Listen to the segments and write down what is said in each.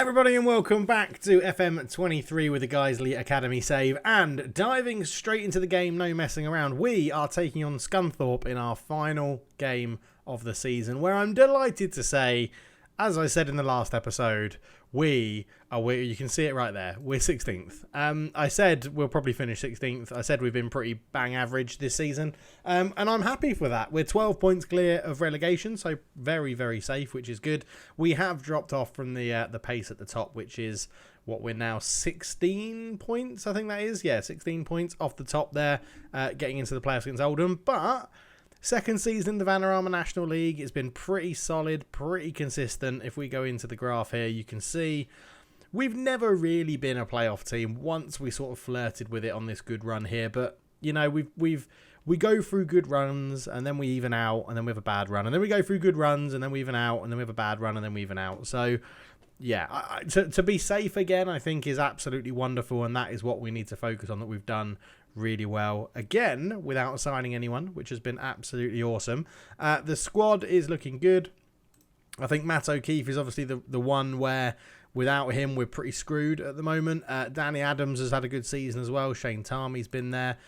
Everybody and welcome back to FM23 with the Guiseley Academy save, and diving straight into the game, no messing around, we are taking on Scunthorpe in our final game of the season, where I'm delighted to say, as I said in the last episode, you can see it right there, we're 16th. I said we'll probably finish 16th. I said we've been pretty bang average this season, and I'm happy for that. We're 12 points clear of relegation, so very, very safe, which is good. We have dropped off from the pace at the top, which is what we're now 16 points, I think that is. Yeah, 16 points off the top there, getting into the playoffs against Oldham, but second season in the Vanarama National League, it's been pretty solid, pretty consistent. If we go into the graph here, you can see we've never really been a playoff team. Once we sort of flirted with it on this good run here, but you know, we go through good runs and then we even out, and then we have a bad run, and then we go through good runs and then we even out, and then we have a bad run and then we even out. So yeah, to be safe again, I think is absolutely wonderful, and that is what we need to focus on, that we've done really well again without signing anyone, which has been absolutely awesome. The squad is looking good. I think Matt O'Keefe is obviously the one where without him we're pretty screwed at the moment. Danny Adams has had a good season as well. Shane Tarmy's been there.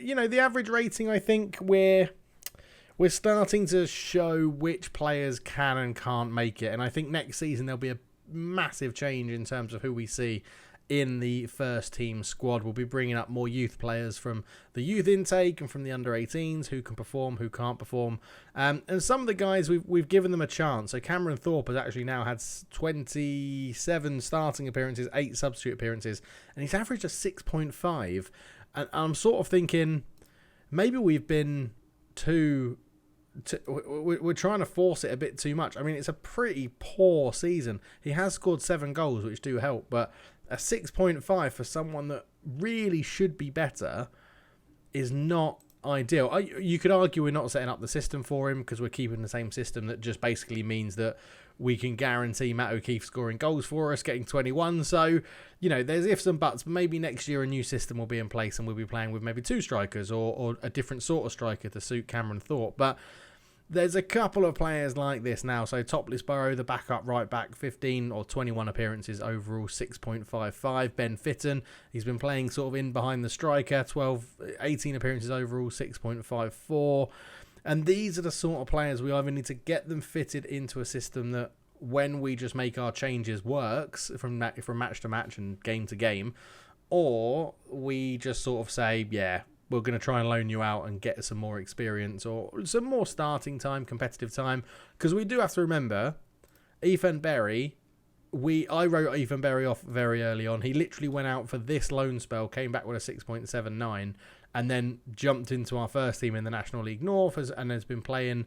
You know, the average rating, I think we're starting to show which players can and can't make it, and I think next season there'll be a massive change in terms of who we see in the first team squad. We'll be bringing up more youth players from the youth intake and from the under 18s, who can perform, who can't perform, and some of the guys we've given them a chance. So Cameron Thorpe has actually now had 27 starting appearances, 8 substitute appearances, and he's averaged a 6.5, and I'm sort of thinking maybe we've been we're trying to force it a bit too much. I mean, it's a pretty poor season. He has scored 7 goals, which do help, but a 6.5 for someone that really should be better is not ideal. You could argue we're not setting up the system for him because we're keeping the same system that just basically means that we can guarantee Matt O'Keefe scoring goals for us, getting 21. So, you know, there's ifs and buts, but maybe next year a new system will be in place and we'll be playing with maybe 2 strikers or a different sort of striker to suit Cameron Thorpe. But there's a couple of players like this now. So Topless Burrow, the backup right back, 15 or 21 appearances overall, 6.55. Ben Fitton, he's been playing sort of in behind the striker, 18 appearances overall, 6.54. And these are the sort of players we either need to get them fitted into a system that when we just make our changes works from match to match and game to game, or we just sort of say, yeah, we're going to try and loan you out and get some more experience or some more starting time, competitive time. Because we do have to remember, Ethan Berry, I wrote Ethan Berry off very early on. He literally went out for this loan spell, came back with a 6.79, and then jumped into our first team in the National League North and has been playing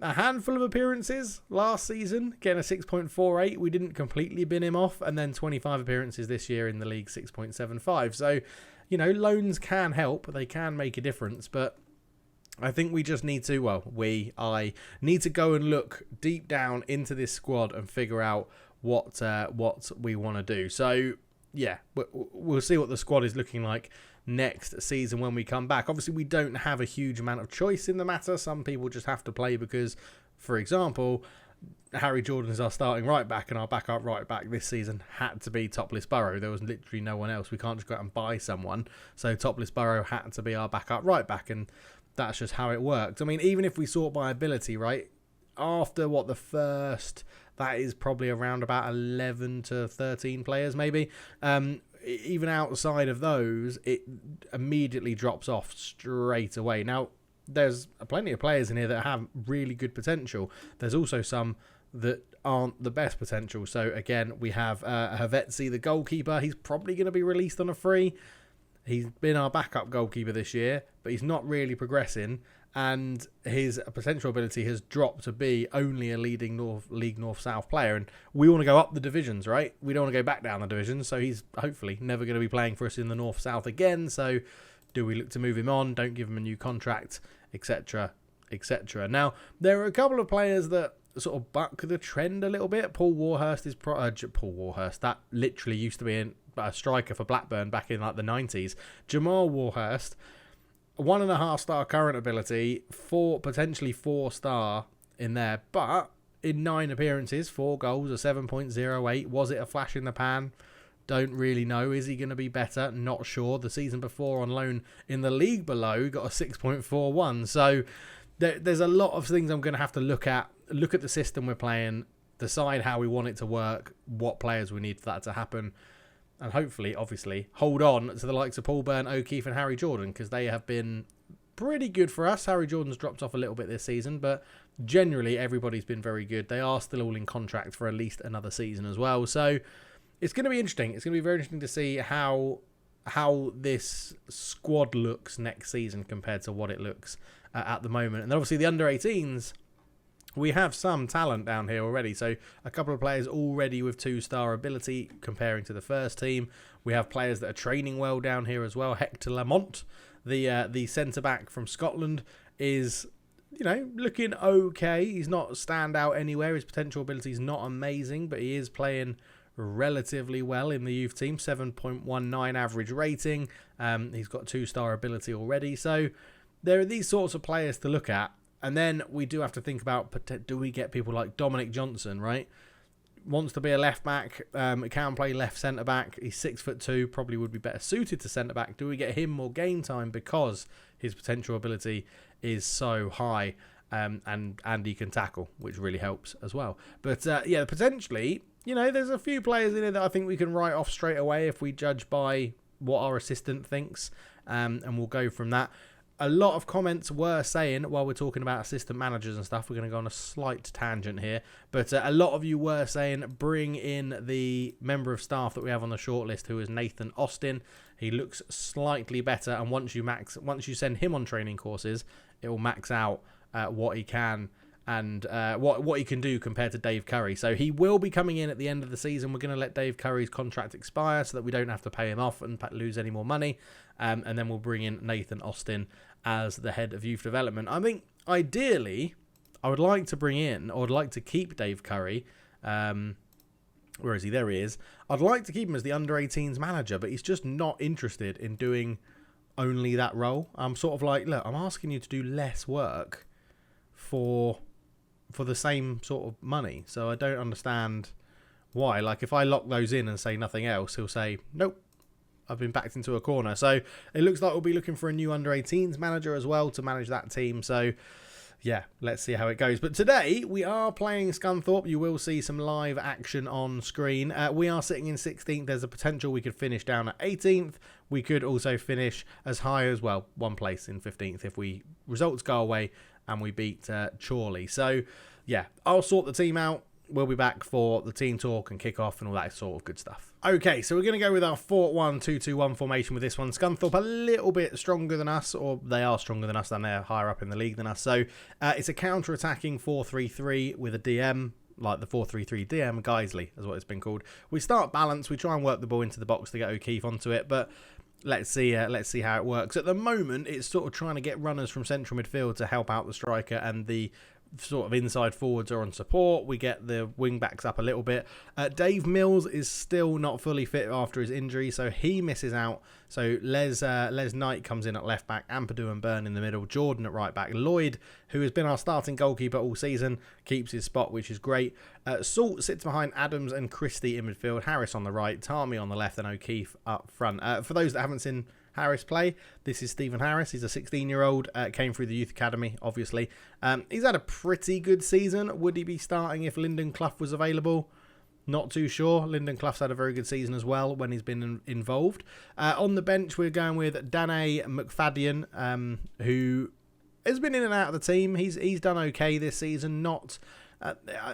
a handful of appearances last season, getting a 6.48. We didn't completely bin him off, and then 25 appearances this year in the league, 6.75. So, you know, loans can help. They can make a difference, but I think we just need to, I need to go and look deep down into this squad and figure out what we want to do. So, yeah, we'll see what the squad is looking like next season when we come back. Obviously, we don't have a huge amount of choice in the matter. Some people just have to play because, for example, Harry Jordan is our starting right back, and our backup right back this season had to be Topless Burrow. There was literally no one else. We can't just go out and buy someone. So Topless Burrow had to be our backup right back, and that's just how it worked. I mean, even if we sort by ability, right, after the first, that is probably around about 11 to 13 players maybe. Even outside of those, it immediately drops off straight away. Now, there's plenty of players in here that have really good potential. There's also some that aren't the best potential. So again, we have Havetzi, the goalkeeper. He's probably going to be released on a free. He's been our backup goalkeeper this year, but he's not really progressing, and his potential ability has dropped to be only a leading League North-South player, and we want to go up the divisions, right? We don't want to go back down the divisions, so he's hopefully never going to be playing for us in the North-South again. So do we look to move him on? Don't give him a new contract, etc., etc. Now, there are a couple of players that sort of buck the trend a little bit. Paul Warhurst is Paul Warhurst. That literally used to be a striker for Blackburn back in like the 90s. Jamal Warhurst, 1.5 star current ability, potentially 4 star in there, but in 9 appearances, 4 goals, a 7.08. Was it a flash in the pan? Don't really know. Is he going to be better? Not sure. The season before on loan in the league below got a 6.41. So there's a lot of things I'm going to have to look at the system we're playing, decide how we want it to work, what players we need for that to happen, and hopefully, obviously, hold on to the likes of Paul Byrne, O'Keefe and Harry Jordan, because they have been pretty good for us. Harry Jordan's dropped off a little bit this season, but generally everybody's been very good. They are still all in contract for at least another season as well. So it's going to be interesting. It's going to be very interesting to see how this squad looks next season compared to what it looks at the moment. And then obviously the under-18s, we have some talent down here already. So a couple of players already with 2-star ability comparing to the first team. We have players that are training well down here as well. Hector Lamont, the centre-back from Scotland, is, looking okay. He's not stand out anywhere. His potential ability is not amazing, but he is playing relatively well in the youth team. 7.19 average rating. He's got 2-star ability already. So there are these sorts of players to look at. And then we do have to think about, do we get people like Dominic Johnson, right? Wants to be a left back, can play left centre back. He's 6'2", probably would be better suited to centre back. Do we get him more game time because his potential ability is so high, and he can tackle, which really helps as well. But potentially, there's a few players in here that I think we can write off straight away if we judge by what our assistant thinks, and we'll go from that. A lot of comments were saying, while we're talking about assistant managers and stuff, we're going to go on a slight tangent here, but a lot of you were saying bring in the member of staff that we have on the shortlist, who is Nathan Austin. He looks slightly better, and once you send him on training courses, it will max out what he can and what he can do compared to Dave Curry. So he will be coming in at the end of the season. We're going to let Dave Curry's contract expire so that we don't have to pay him off and lose any more money, and then we'll bring in Nathan Austin as the head of youth development. I think ideally I would like to bring in, or I'd like to keep Dave Curry. Where is he? There he is. I'd like to keep him as the under-18s manager, but he's just not interested in doing only that role. I'm sort of like, look, I'm asking you to do less work for the same sort of money. So I don't understand why. Like, if I lock those in and say nothing else, he'll say, nope, I've been backed into a corner. So it looks like we'll be looking for a new under-18s manager as well to manage that team. So yeah, let's see how it goes. But today we are playing Scunthorpe. You will see some live action on screen. We are sitting in 16th. There's a potential we could finish down at 18th. We could also finish as high as, well, one place in 15th if results go away and we beat Chorley. So yeah, I'll sort the team out. We'll be back for the team talk and kick-off and all that sort of good stuff. Okay, so we're going to go with our 4-1-2-2-1 formation with this one. Scunthorpe a little bit stronger than us, or they are stronger than us, and they're higher up in the league than us. So it's a counter-attacking 4-3-3 with a DM, like the 4-3-3 DM, Guiseley is what it's been called. We start balance, we try and work the ball into the box to get O'Keefe onto it, but let's see how it works. At the moment, it's sort of trying to get runners from central midfield to help out the striker, and the sort of inside forwards are on support. We get the wing backs up a little bit. Dave Mills is still not fully fit after his injury, so he misses out. So Les Knight comes in at left back, Ampadu and Byrne in the middle, Jordan at right back. Lloyd, who has been our starting goalkeeper all season, keeps his spot, which is great. Salt sits behind Adams and Christie in midfield, Harris on the right, Tarmy on the left, and O'Keefe up front. For those that haven't seen Harris play, this is Stephen Harris. He's a 16-year-old, came through the youth academy, obviously. He's had a pretty good season. Would he be starting if Lyndon Clough was available? Not too sure. Lyndon Clough's had a very good season as well when he's been involved. On the bench, we're going with Danae McFadden, who has been in and out of the team. He's done okay this season. Not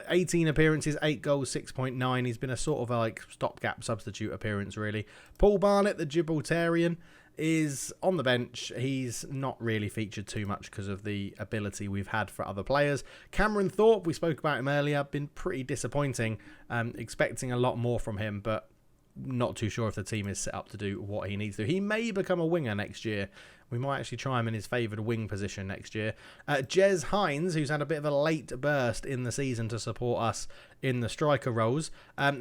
18 appearances, 8 goals, 6.9. He's been a sort of like stopgap substitute appearance, really. Paul Barnett, the Gibraltarian, is on the bench. He's not really featured too much because of the ability we've had for other players. Cameron Thorpe, we spoke about him earlier, been pretty disappointing. Expecting a lot more from him, but not too sure if the team is set up to do what he needs to. He may become a winger next year. We might actually try him in his favoured wing position next year. Jez Hines, who's had a bit of a late burst in the season to support us in the striker roles.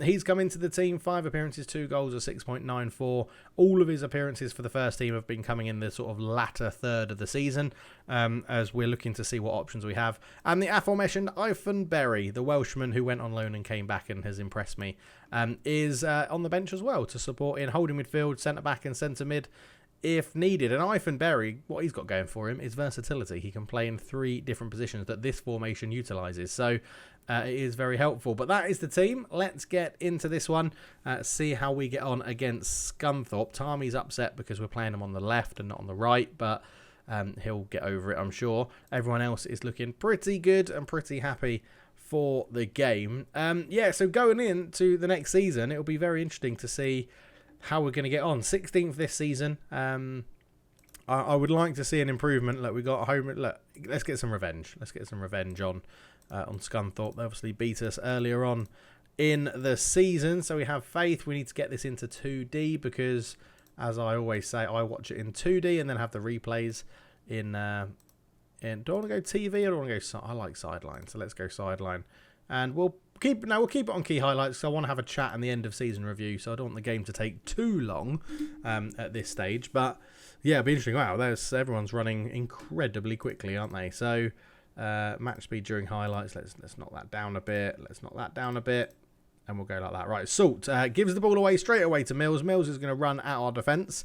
He's come into the team, 5 appearances, 2 goals, a 6.94. All of his appearances for the first team have been coming in the sort of latter third of the season, as we're looking to see what options we have. And the aforementioned Ivan Berry, the Welshman who went on loan and came back and has impressed me, is on the bench as well to support in holding midfield, centre-back and centre-mid if needed. And Ivan Berry, what he's got going for him is versatility. He can play in 3 different positions that this formation utilises. So it is very helpful. But that is the team. Let's get into this one. See how we get on against Scunthorpe. Tarmi's upset because we're playing him on the left and not on the right. But he'll get over it, I'm sure. Everyone else is looking pretty good and pretty happy for the game. So going into the next season, it'll be very interesting to see how we're going to get on. 16th this season. I would like to see an improvement. Look, we got home. Look, let's get some revenge. Let's get some revenge on Scunthorpe. They obviously beat us earlier on in the season, so we have faith. We need to get this into 2D because, as I always say, I watch it in 2D and then have the replays in. Do I want to go TV or do I want to go? I like sideline, so let's go sideline, and we'll keep it on key highlights. So I want to have a chat in the end of season review, so I don't want the game to take too long at this stage. But yeah, it'll be interesting. Wow, everyone's running incredibly quickly, aren't they? So match speed during highlights. Let's knock that down a bit. And we'll go like that. Right, Salt gives the ball away straight away to Mills. Mills is going to run at our defence.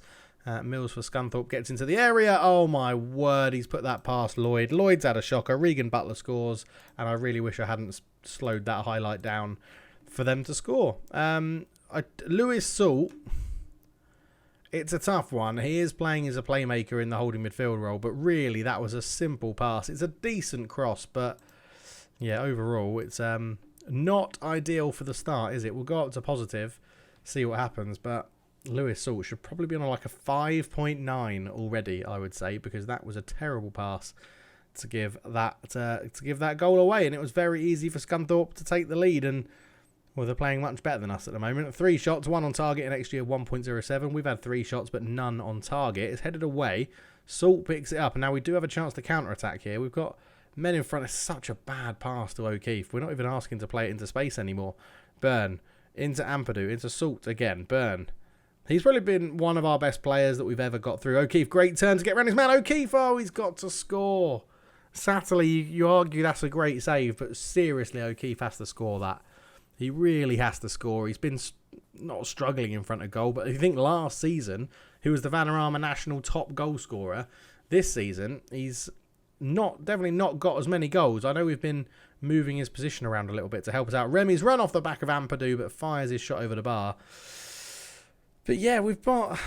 Mills for Scunthorpe gets into the area. Oh my word, he's put that past Lloyd. Lloyd's had a shocker. Regan Butler scores, and I really wish I hadn't slowed that highlight down for them to score. Lewis Salt, it's a tough one. He is playing as a playmaker in the holding midfield role, but really that was a simple pass. It's a decent cross, but yeah, overall it's not ideal for the start, is it? We'll go up to positive, see what happens, but Lewis Salt should probably be on like a 5.9 already, I would say, because that was a terrible pass to give that goal away, and it was very easy for Scunthorpe to take the lead. And well, they're playing much better than us at the moment. 3 shots, 1 on target, and XG of 1.07. We've had 3 shots, but none on target. It's headed away. Salt picks it up, and now we do have a chance to counter attack here. We've got men in front. It's such a bad pass to O'Keefe. We're not even asking to play it into space anymore. Burn into Ampadu, into Salt again. Burn. He's probably been one of our best players that we've ever got through. O'Keefe, great turn to get around his man. O'Keefe, oh, he's got to score. Sadly, you argue that's a great save, but seriously, O'Keefe has to score that. He really has to score. He's been not struggling in front of goal, but if you think last season, he was the Vanarama national top goal scorer. This season, he's definitely not got as many goals. I know we've been moving his position around a little bit to help us out. Remy's run off the back of Ampadu, but fires his shot over the bar. But yeah, we've got...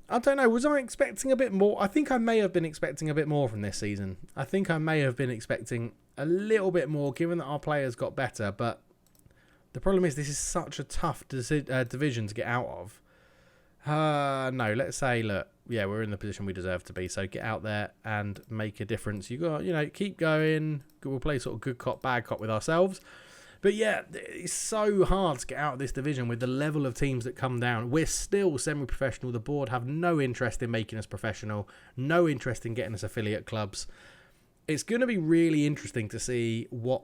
I don't know, was I expecting a bit more? I think I may have been expecting a bit more from this season. I think I may have been expecting a little bit more, given that our players got better. But the problem is this is such a tough division to get out of. No, let's say, look, yeah, we're in the position we deserve to be. So get out there and make a difference. You got, keep going. We'll play sort of good cop, bad cop with ourselves. But yeah, it's so hard to get out of this division with the level of teams that come down. We're still semi-professional. The board have no interest in making us professional, no interest in getting us affiliate clubs. It's going to be really interesting to see what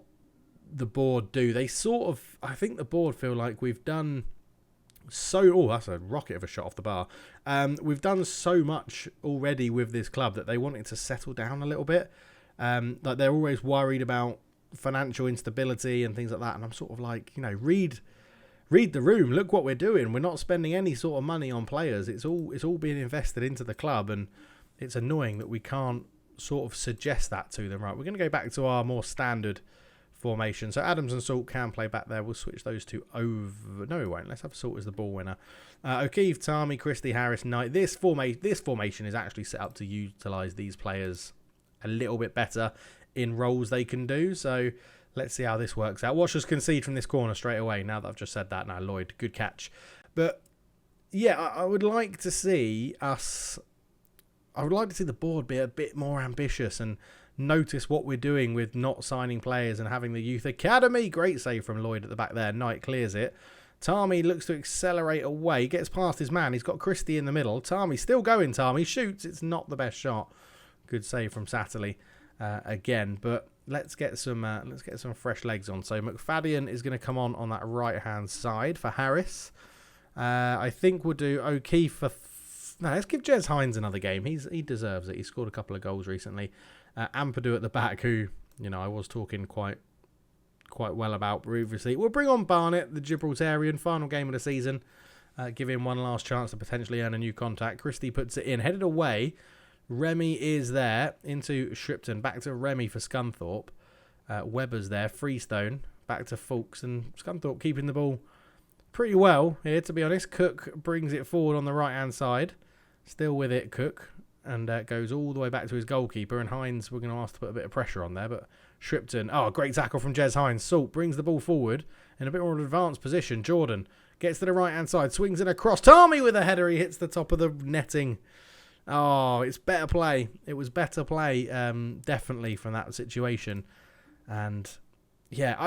the board do. I think the board feel like we've done so... Oh, that's a rocket of a shot off the bar. We've done so much already with this club that they want it to settle down a little bit. Like they're always worried about financial instability and things like that, and I'm sort of like, read the room. Look what we're doing. We're not spending any sort of money on players. It's all being invested into the club, and it's annoying that we can't sort of suggest that to them. Right, we're going to go back to our more standard formation. So Adams and Salt can play back there. We'll switch those two over. No, we won't. Let's have Salt as the ball winner. O'Keefe, Tarmi, Christie, Harris, Knight. This formation is actually set up to utilise these players a little bit better in roles they can do. So let's see how this works out. Watch us concede from this corner straight away. Now that I've just said that. Now Lloyd, good catch. But yeah, I would like to see the board be a bit more ambitious and notice what we're doing with not signing players and having the youth academy. Great save from Lloyd at the back there. Knight clears it. Tarmy looks to accelerate away. Gets past his man. He's got Christie in the middle. Tarmy still going. Tarmy shoots. It's not the best shot. Good save from Satterley again. But let's get some fresh legs on. So McFadden is going to come on that right hand side for Harris. I think we'll do O'Keefe for. No, let's give Jez Hines another game. He deserves it. He scored a couple of goals recently. Ampadu at the back, who I was talking quite well about previously. We'll bring on Barnett, the Gibraltarian, final game of the season. Give him one last chance to potentially earn a new contact. Christie puts it in, headed away. Remy is there into Shripton. Back to Remy for Scunthorpe. Webber's there. Freestone back to Fulks, and Scunthorpe keeping the ball pretty well here, to be honest. Cook brings it forward on the right hand side. Still with it, Cook, and goes all the way back to his goalkeeper. And Hines, we're going to ask to put a bit of pressure on there, but Shripton, great tackle from Jez Hines. Salt brings the ball forward in a bit more of an advanced position. Jordan gets to the right hand side, swings it across. Tarmy with a header. He hits the top of the netting. Oh, it's better play. It was better play, definitely, from that situation. And yeah,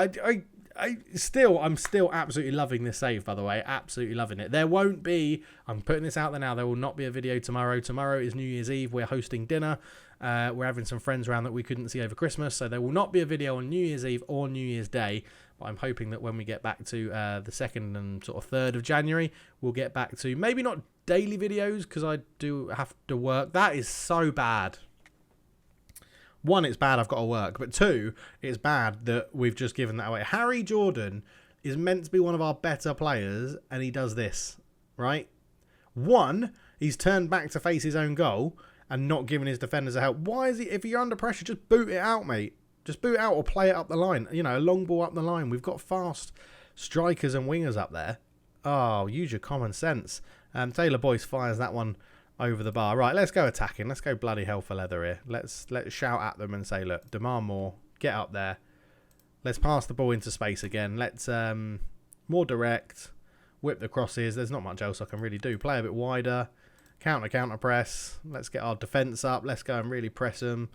I'm still absolutely loving this save, by the way. Absolutely loving it. There won't be, I'm putting this out there now, there will not be a video tomorrow. Tomorrow is New Year's Eve. We're hosting dinner. We're having some friends around that we couldn't see over Christmas. So there will not be a video on New Year's Eve or New Year's Day. But I'm hoping that when we get back to the 2nd and sort of 3rd of January, we'll get back to maybe not daily videos, because I do have to work. That is so bad. 1, it's bad I've got to work, but 2, it's bad that we've just given that away. Harry Jordan is meant to be one of our better players, and he does this, right? 1, he's turned back to face his own goal and not giving his defenders a help. Why is he, if you're under pressure, just boot it out, mate. Just boot it out or play it up the line. A long ball up the line. We've got fast strikers and wingers up there. Oh, use your common sense. Taylor Boyce fires that one over the bar. Right, let's go attacking. Let's go bloody hell for leather here. Let's shout at them and say, look, demand more. Get up there. Let's pass the ball into space again. Let's more direct. Whip the crosses. There's not much else I can really do. Play a bit wider. Counter press. Let's get our defence up. Let's go and really press them.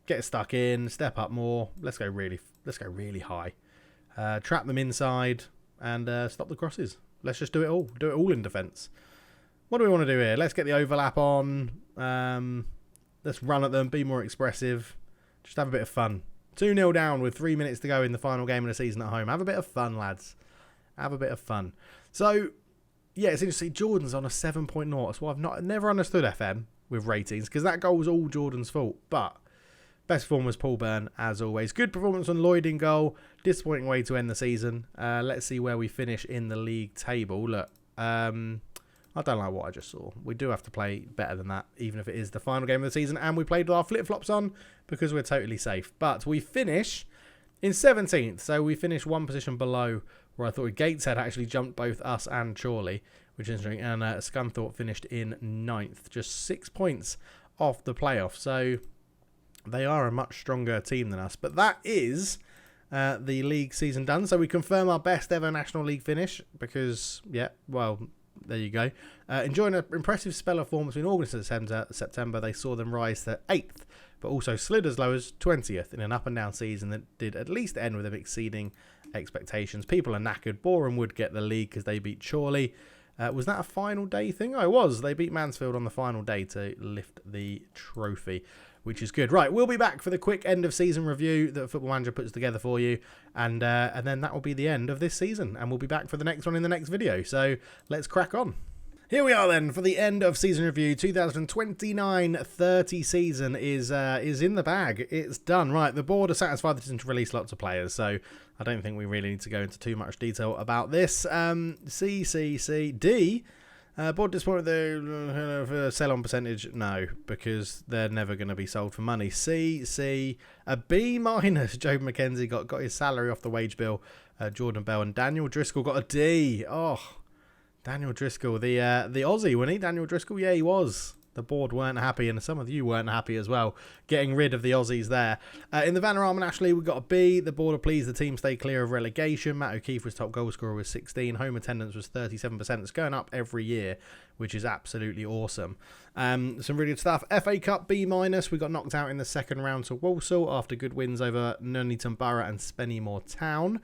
Get stuck in. Step up more. Let's go really high. Trap them inside and stop the crosses. Let's just do it all. Do it all in defence. What do we want to do here? Let's get the overlap on. Let's run at them. Be more expressive. Just have a bit of fun. 2-0 down with 3 minutes to go in the final game of the season at home. Have a bit of fun, lads. Have a bit of fun. So, yeah, it's interesting. Jordan's on a 7.0. That's why I've never understood FM with ratings, because that goal was all Jordan's fault. But best form was Paul Byrne, as always. Good performance on Lloyd in goal. Disappointing way to end the season. Let's see where we finish in the league table. Look, I don't like what I just saw. We do have to play better than that, even if it is the final game of the season. And we played with our flip-flops on because we're totally safe. But we finish in 17th. So we finish one position below where I thought Gateshead actually jumped both us and Chorley, which is interesting. And Scunthorpe finished in 9th. Just 6 points off the playoff. So they are a much stronger team than us. But that is the league season done. So we confirm our best ever National League finish because, yeah, well, there you go. Enjoying an impressive spell of form between August and September, they saw them rise to 8th, but also slid as low as 20th in an up and down season that did at least end with them exceeding expectations. People are knackered. Boreham would get the league because they beat Chorley. Was that a final day thing? Oh, it was. They beat Mansfield on the final day to lift the trophy, which is good. Right, we'll be back for the quick end of season review that Football Manager puts together for you, and then that will be the end of this season, and we'll be back for the next one in the next video. So let's crack on. Here we are then for the end of season review. 2029-30 season is in the bag. It's done. Right, the board are satisfied that it's to release lots of players, so I don't think we really need to go into too much detail about this. D. Board disappointed the sell-on percentage? No, because they're never going to be sold for money. C. A B-. Joe McKenzie got his salary off the wage bill. Jordan Bell and Daniel Driscoll got a D. Oh, Daniel Driscoll, the Aussie, wasn't he? Daniel Driscoll, yeah, he was. The board weren't happy, and some of you weren't happy as well, getting rid of the Aussies there. In the Vanarama National League, we got a B. The board are pleased the team stayed clear of relegation. Matt O'Keefe was top goal scorer with 16. Home attendance was 37%. It's going up every year, which is absolutely awesome. Some really good stuff. FA Cup B-. We got knocked out in the second round to Walsall after good wins over Nuneaton Borough and Spennymoor Town.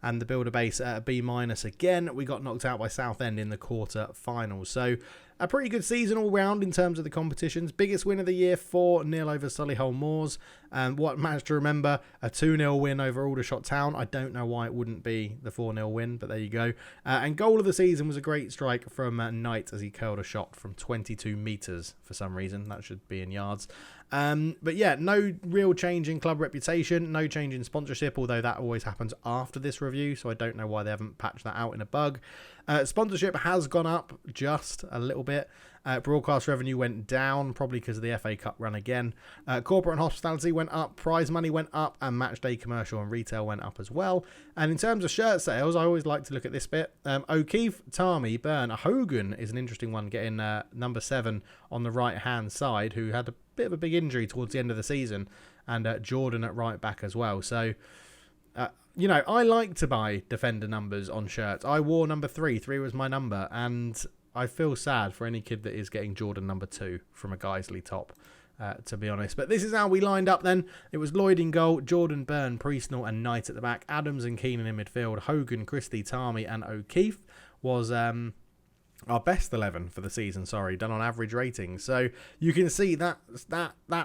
and the Builder Base at a B- again. We got knocked out by Southend in the quarter-finals. So a pretty good season all round in terms of the competitions. Biggest win of the year, 4-0 over Solihull Moors. What managed to remember, a 2-0 win over Aldershot Town. I don't know why it wouldn't be the 4-0 win, but there you go. And goal of the season was a great strike from Knight as he curled a shot from 22 metres for some reason. That should be in yards. But yeah, no real change in club reputation, no change in sponsorship, although that always happens after this review, so I don't know why they haven't patched that out in a bug. Sponsorship has gone up just a little bit. Broadcast revenue went down, probably because of the FA Cup run again. Corporate and hospitality went up, prize money went up, and match day commercial and retail went up as well. And in terms of shirt sales, I always like to look at this bit. O'Keefe, Tarmy, Byrne, Hogan is an interesting one, getting number 7 on the right-hand side, who had a bit of a big injury towards the end of the season, and Jordan at right back as well. So, you know, I like to buy defender numbers on shirts. I wore number 3. 3 was my number, and I feel sad for any kid that is getting Jordan number 2 from a Guiseley top, to be honest. But this is how we lined up then. It was Lloyd in goal, Jordan, Byrne, Priestnall and Knight at the back, Adams and Keenan in midfield, Hogan, Christie, Tarmy and O'Keefe was our best 11 for the season, done on average ratings. So you can see that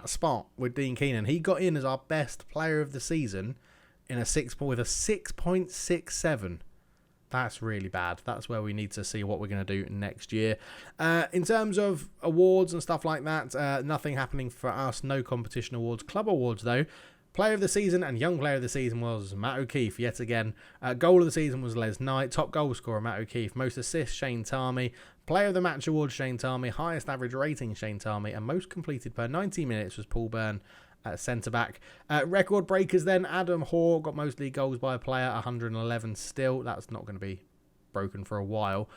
spot with Dean Keenan. He got in as our best player of the season in with a 6.67. That's really bad. That's where we need to see what we're going to do next year. In terms of awards and stuff like that, nothing happening for us. No competition awards. Club awards, though. Player of the season and young player of the season was Matt O'Keefe, yet again. Goal of the season was Les Knight. Top goal scorer, Matt O'Keefe. Most assists, Shane Tarmy. Player of the match award, Shane Tarmy. Highest average rating, Shane Tarmy. And most completed per 90 minutes was Paul Byrne. Centre-back. Record breakers then, Adam Hoare got most league goals by a player, 111 still. That's not going to be broken for a while.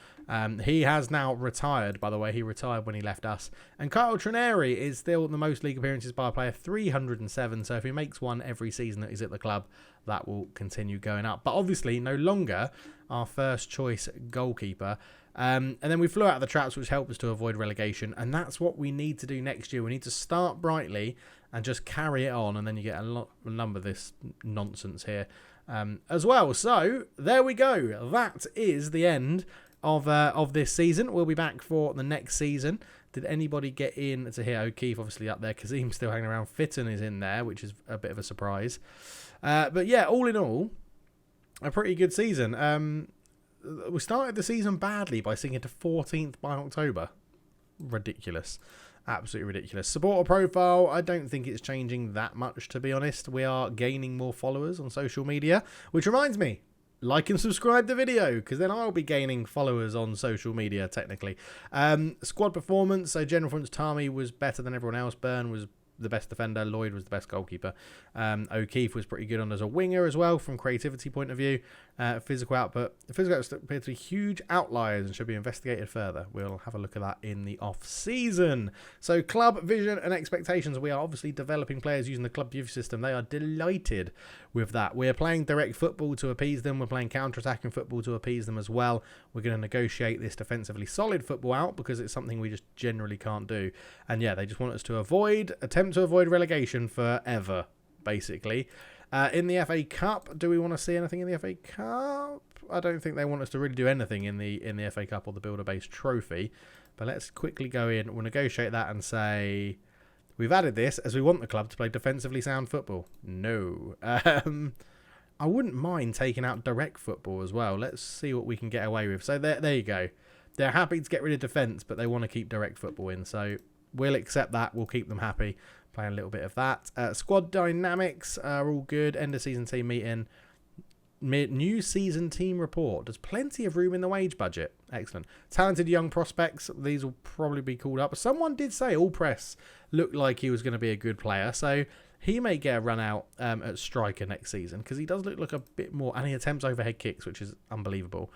He has now retired, by the way. He retired when he left us. And Kyle Trineri is still the most league appearances by a player, 307. So if he makes one every season that he's at the club, that will continue going up. But obviously, no longer our first choice goalkeeper. And then we flew out of the traps, which helped us to avoid relegation. And that's what we need to do next year. We need to start brightly and just carry it on. And then you get a number of this nonsense here as well. So there we go. That is the end of this season. We'll be back for the next season. Did anybody get in to hear O'Keefe obviously up there? Kazim's still hanging around. Fitton is in there, which is a bit of a surprise. But yeah, all in all, a pretty good season. We started the season badly by sinking to 14th by October. Ridiculous. Absolutely ridiculous. Supporter profile, I don't think it's changing that much, to be honest. We are gaining more followers on social media, which reminds me, like and subscribe the video, because then I'll be gaining followers on social media, technically. Squad performance, so general performance, Tarmy was better than everyone else. Byrne was the best defender. Lloyd was the best goalkeeper. O'Keefe was pretty good on as a winger as well, from creativity point of view. Physical output appear to be huge outliers and should be investigated further. We'll have a look at that in the off-season. So club vision and expectations. We are obviously developing players using the club youth system. They are delighted with that. We're playing direct football to appease them. We're playing counter-attacking football to appease them as well. We're going to negotiate this defensively solid football out because it's something we just generally can't do. And yeah, they just want us to attempt to avoid relegation forever, basically. In the FA Cup, do we want to see anything in the FA Cup? I don't think they want us to really do anything in the FA Cup or the Builder-based trophy. But let's quickly go in. We'll negotiate that and say we've added this as we want the club to play defensively sound football. No. I wouldn't mind taking out direct football as well. Let's see what we can get away with. So there you go. They're happy to get rid of defence, but they want to keep direct football in. So we'll accept that. We'll keep them happy. Playing a little bit of that. Squad dynamics are all good. End of season team meeting. New season team report. There's plenty of room in the wage budget. Excellent. Talented young prospects. These will probably be called up. Someone did say All Press looked like he was going to be a good player. So he may get a run out at striker next season because he does look like a bit more. And he attempts overhead kicks, which is unbelievable.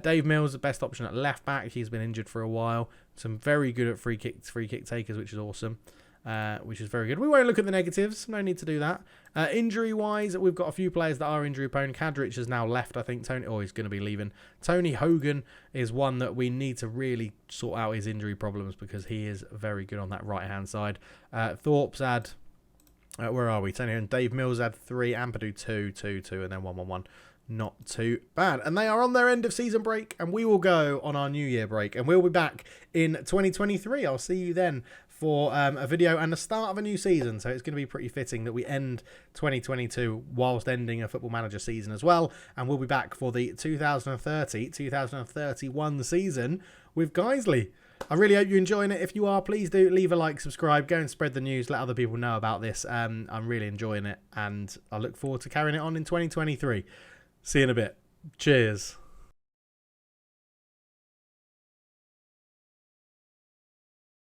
Dave Mills, the best option at left back. He's been injured for a while. Some very good at free kick takers, which is awesome. Which is very good. We won't look at the negatives. No need to do that. Injury-wise, we've got a few players that are injury-prone. Kadrich has now left, I think. He's going to be leaving. Tony Hogan is one that we need to really sort out his injury problems because he is very good on that right-hand side. Thorpe's had... where are we? Tony and Dave Mills had 3. Ampadu 2, 2, 2, and then 1, 1, 1. not too bad. And they are on their end of season break, and we will go on our New Year break, and we'll be back in 2023. I'll see you then for a video and the start of a new season. So it's going to be pretty fitting that we end 2022 whilst ending a Football Manager season as well. And we'll be back for the 2030-2031 season with Guiseley. I really hope you're enjoying it. If you are, please do leave a like, subscribe, go and spread the news, let other people know about this. I'm really enjoying it, and I look forward to carrying it on in 2023. See you in a bit. Cheers.